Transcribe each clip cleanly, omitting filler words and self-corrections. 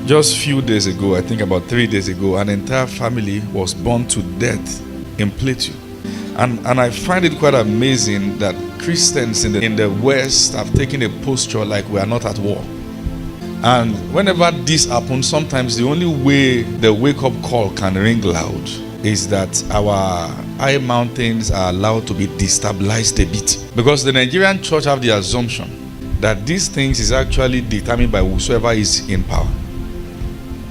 Just a few days ago, I think about 3 days ago, an entire family was burned to death in Plateau. And I find it quite amazing that Christians in the West have taken a posture like we are not at war. And whenever this happens, sometimes the only way the wake-up call can ring loud is that our high mountains are allowed to be destabilized a bit. Because the Nigerian church have the assumption that these things is actually determined by whosoever is in power.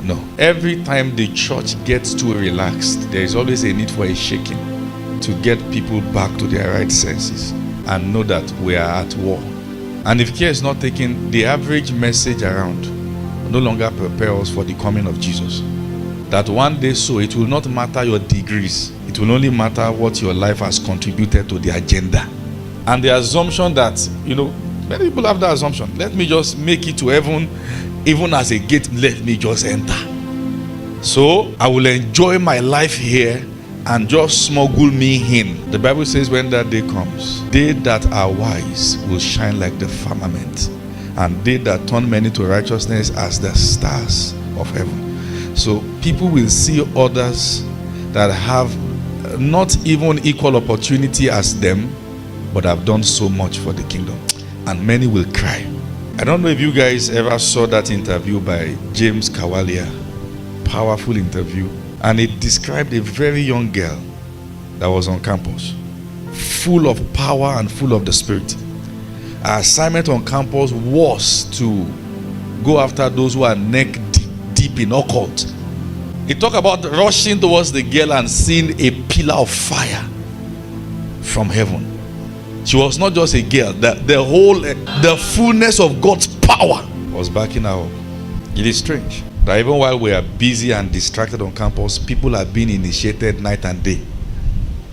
No. Every time the church gets too relaxed, there is always a need for a shaking to get people back to their right senses and know that we are at war. And if care is not taken, the average message around no longer prepares us for the coming of Jesus. That one day, so it will not matter your degrees, it will only matter what your life has contributed to the agenda. And the assumption that, many people have that assumption, let me just make it to heaven, even as a gate, let me just enter. So I will enjoy my life here and just smuggle me in. The Bible says when that day comes, they that are wise will shine like the firmament, and they that turn many to righteousness as the stars of heaven. So people will see others that have not even equal opportunity as them, but have done so much for the kingdom. And many will cry. I don't know if you guys ever saw that interview by James Kawalia. Powerful interview. And it described a very young girl that was on campus, full of power and full of the Spirit. Her assignment on campus was to go after those who are neck deep in occult. He talked about rushing towards the girl and seeing a pillar of fire from heaven. She was not just a girl, the fullness of God's power was backing her up. It is strange that even while we are busy and distracted on campus, people are being initiated night and day.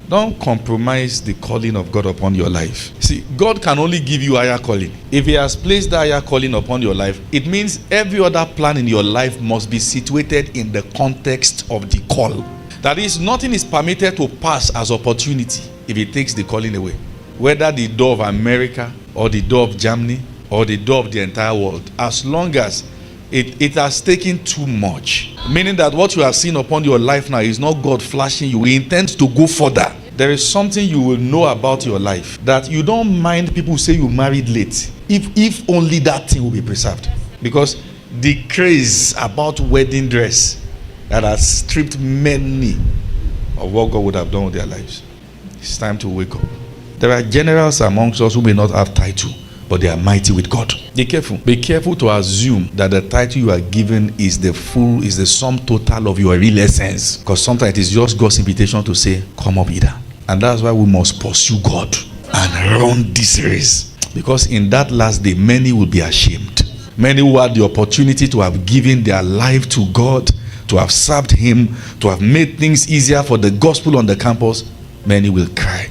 Don't compromise the calling of God upon your life. See, God can only give you higher calling. If He has placed that higher calling upon your life, it means every other plan in your life must be situated in the context of the call. That is, nothing is permitted to pass as opportunity if it takes the calling away. Whether the door of America or the door of Germany or the door of the entire world, as long as it has taken too much. Meaning that what you have seen upon your life now is not God flashing you. He intends to go further. There is something you will know about your life, that you don't mind people say you married late, if only that thing will be preserved. Because the craze about wedding dress that has stripped many of what God would have done with their lives. It's time to wake up. There are generals amongst us who may not have title, but they are mighty with God. Be careful. Be careful to assume that the title you are given is the sum total of your real essence. Because sometimes it is just God's invitation to say, come up hither. And that's why we must pursue God and run this race. Because in that last day, many will be ashamed. Many who had the opportunity to have given their life to God, to have served Him, to have made things easier for the gospel on the campus, many will cry.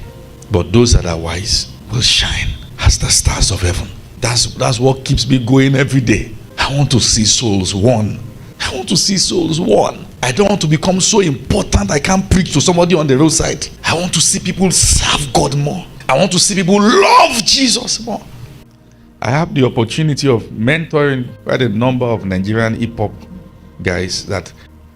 But those that are wise will shine as the stars of heaven. That's what keeps me going every day. I want to see souls won. I want to see souls won. I don't want to become so important I can't preach to somebody on the roadside. I want to see people serve God more. I want to see people love Jesus more. I have the opportunity of mentoring quite a number of Nigerian hip-hop guys that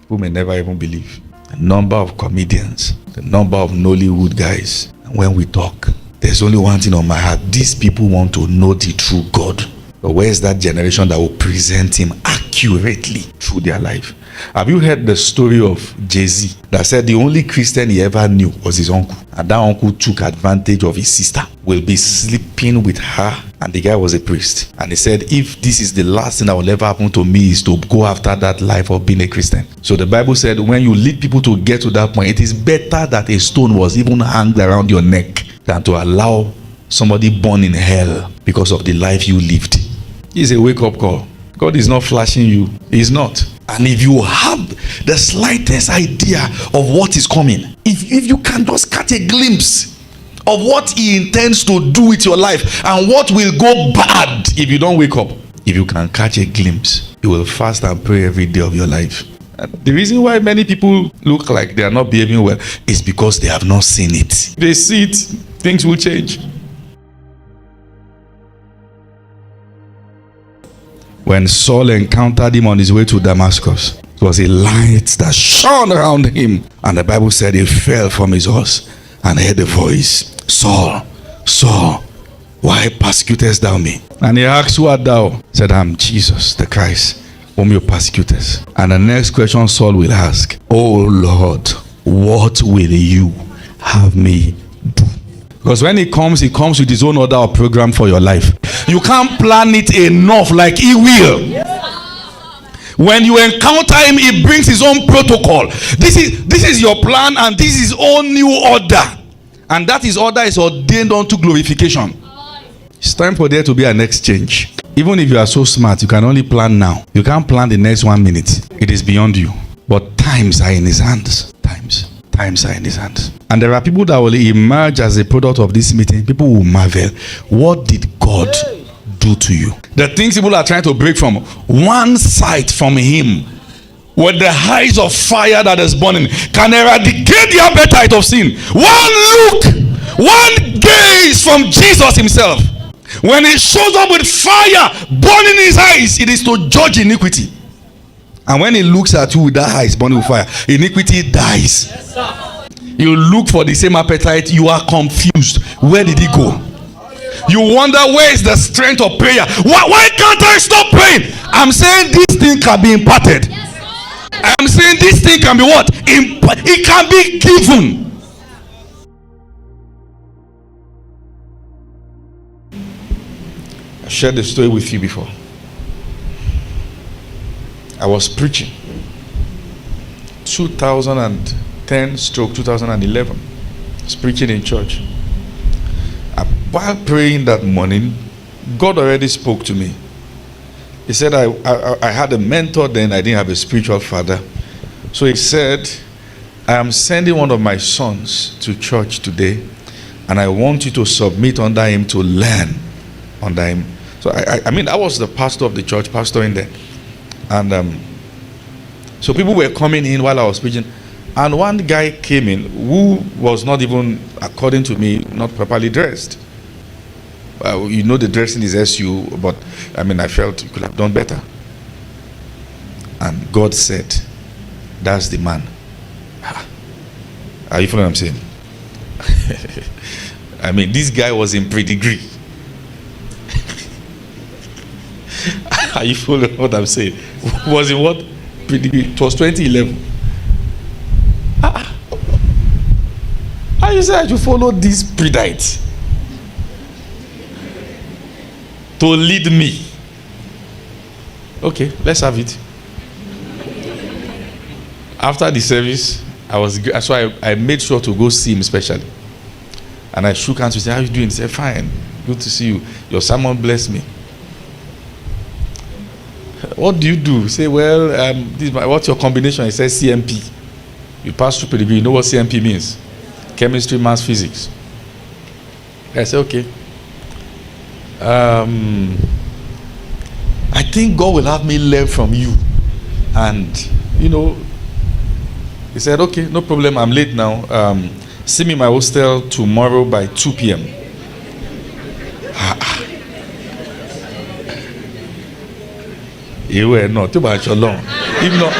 who may never even believe. A number of comedians, the number of Nollywood guys. And when we talk, there's only one thing on my heart. These people want to know the true God. But where's that generation that will present Him accurately through their life? Have you heard the story of Jay-Z that said the only Christian he ever knew was his uncle? And that uncle took advantage of his sister. Will be sleeping with her. And the guy was a priest. And he said, if this is the last thing that will ever happen to me is to go after that life of being a Christian. So the Bible said when you lead people to get to that point, it is better that a stone was even hanged around your neck than to allow somebody born in hell because of the life you lived. It's a wake-up call. God is not flashing you. He's not. And if you have the slightest idea of what is coming, if you can just catch a glimpse of what He intends to do with your life and what will go bad if you don't wake up, if you can catch a glimpse, you will fast and pray every day of your life. And the reason why many people look like they are not behaving well is because they have not seen it. If they see it, things will change. When Saul encountered him on his way to Damascus, it was a light that shone around him. And the Bible said he fell from his horse and heard a voice, Saul, Saul, why persecutest thou me? And he asked, who art thou? He said, I'm Jesus, the Christ, whom you persecutest. And the next question Saul will ask, oh Lord, what will you have me do? Because when he comes with his own order or program for your life. You can't plan it enough like he will. When you encounter him, he brings his own protocol. This is your plan, and this is his own new order. And that his order is ordained unto glorification. It's time for there to be an exchange. Even if you are so smart, you can only plan now. You can't plan the next 1 minute. It is beyond you. But times are in his hands. Times are in his hands. And there are people that will emerge as a product of this meeting. People will marvel. What did God do to you? The things people are trying to break from, one sight from him with the eyes of fire that is burning can eradicate the appetite of sin. One look, one gaze from Jesus himself. When he shows up with fire burning his eyes, it is to judge iniquity. And when he looks at you with that eyes burning with fire, iniquity dies. Yes, you look for the same appetite, you are confused. Where did he go? You wonder, where is the strength of prayer? Why can't I stop praying? I'm saying this thing can be imparted. I'm saying this thing can be what? It can be given. I shared the story with you before. I was preaching 2010/2011. I was preaching in church. While praying that morning, God already spoke to me. He said, I had a mentor then, I didn't have a spiritual father. So he said, I am sending one of my sons to church today, and I want you to submit under him, to learn under him. So I mean, I was the pastor of the church, pastoring there. And so people were coming in while I was preaching, and one guy came in who was not even, according to me, not properly dressed. You know, the dressing is SU, but I mean, I felt you could have done better. And God said, that's the man. Are you following what I'm saying? I mean, this guy was in pre-degree. Are you following what I'm saying? Was in what? Pre-degree. It was 2011. How you say I should follow this predite to lead me? Okay, let's have it. After the service, I made sure to go see him specially. And I shook hands with him. How you doing? He said, fine. Good to see you. Your sermon blessed me. What do you do? Say, well, what's your combination? He says CMP. You pass through pedigree. You know what CMP means? Chemistry, maths, physics. I said, okay. I think God will have me learn from you. And, you know, he said, okay, no problem. I'm late now. See me in my hostel tomorrow by 2 p.m. You were not too much alone. If not,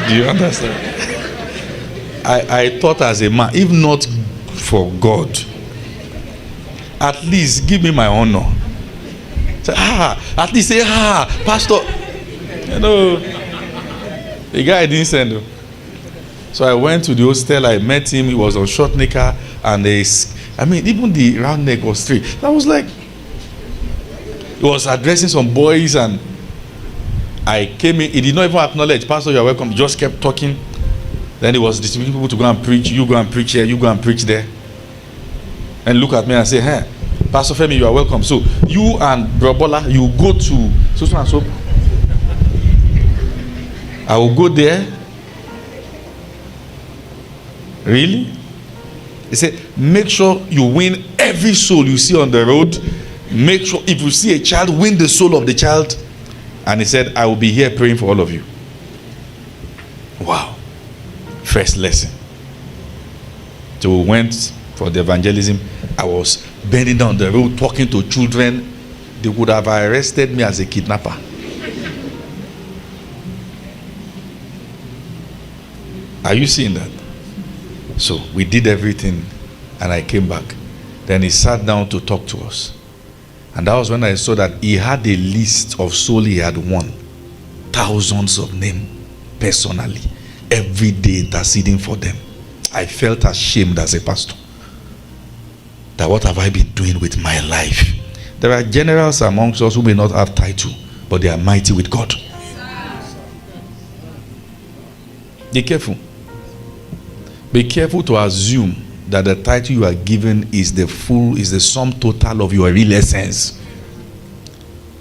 do you understand? I thought as a man, if not for God, at least give me my honor. Say, at least say, Pastor. You know, the guy didn't send him. So I went to the hostel, I met him, he was on short knicker, and even the round neck was straight. I was like, he was addressing some boys, and I came in, he did not even acknowledge, Pastor, you are welcome. He just kept talking. Then he was distributing people to go and preach. You go and preach here, you go and preach there. And look at me and say, hey, Pastor Femi, you are welcome. So you and Brobola, you go to so and so. I will go there. Really? He said, make sure you win every soul you see on the road. Make sure if you see a child, win the soul of the child. And he said, I will be here praying for all of you. Wow. First lesson. So we went for the evangelism. I was bending down the road talking to children. They would have arrested me as a kidnapper. Are you seeing that? So we did everything and I came back. Then he sat down to talk to us. And that was when I saw that he had a list of souls he had won. Thousands of names personally. Every day interceding for them. I felt ashamed as a pastor. That what have I been doing with my life? There are generals amongst us who may not have title, but they are mighty with God. Be careful. Be careful to assume that the title you are given is the sum total of your real essence.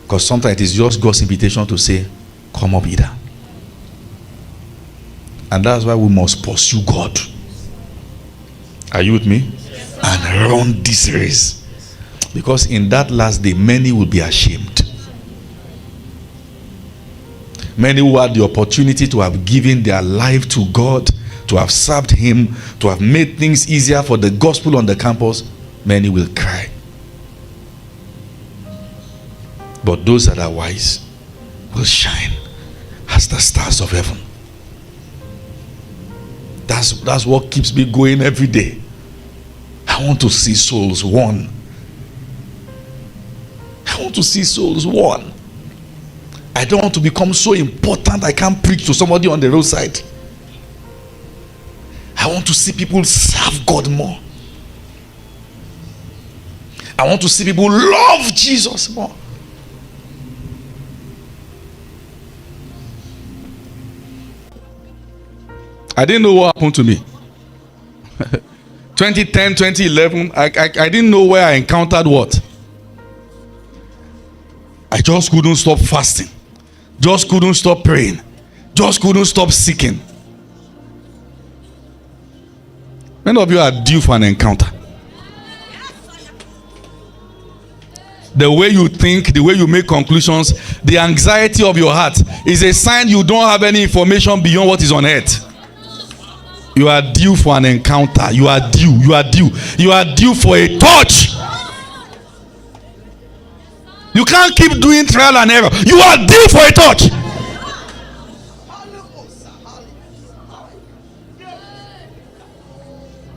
Because sometimes it is just God's invitation to say, come up hither. And that's why we must pursue God. Are you with me? Yes, and run this race. Because in that last day, many will be ashamed. Many who had the opportunity to have given their life to God, to have served Him, to have made things easier for the gospel on the campus, many will cry. But those that are wise will shine as the stars of heaven. That's what keeps me going every day. I want to see souls won. I want to see souls won. I don't want to become so important I can't preach to somebody on the roadside. I want to see people serve God more. I want to see people love Jesus more. I didn't know what happened to me. 2010, 2011, I didn't know where I encountered what. I just couldn't stop fasting. Just couldn't stop praying. Just couldn't stop seeking. Many of you are due for an encounter. The way you think, the way you make conclusions, the anxiety of your heart is a sign you don't have any information beyond what is on earth. You are due for an encounter. You are due. You are due. You are due for a touch. You can't keep doing trial and error. You are due for a touch.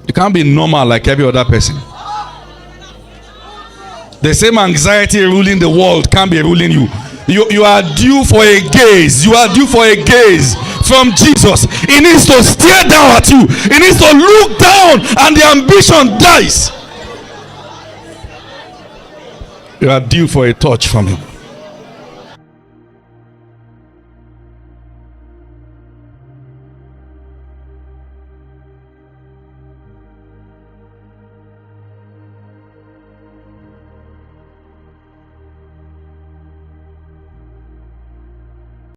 You can't be normal like every other person. The same anxiety ruling the world can't be ruling you. You are due for a gaze. You are due for a gaze from Jesus. He needs to stare down at you. He needs to look down and the ambition dies. You are due for a touch from Him.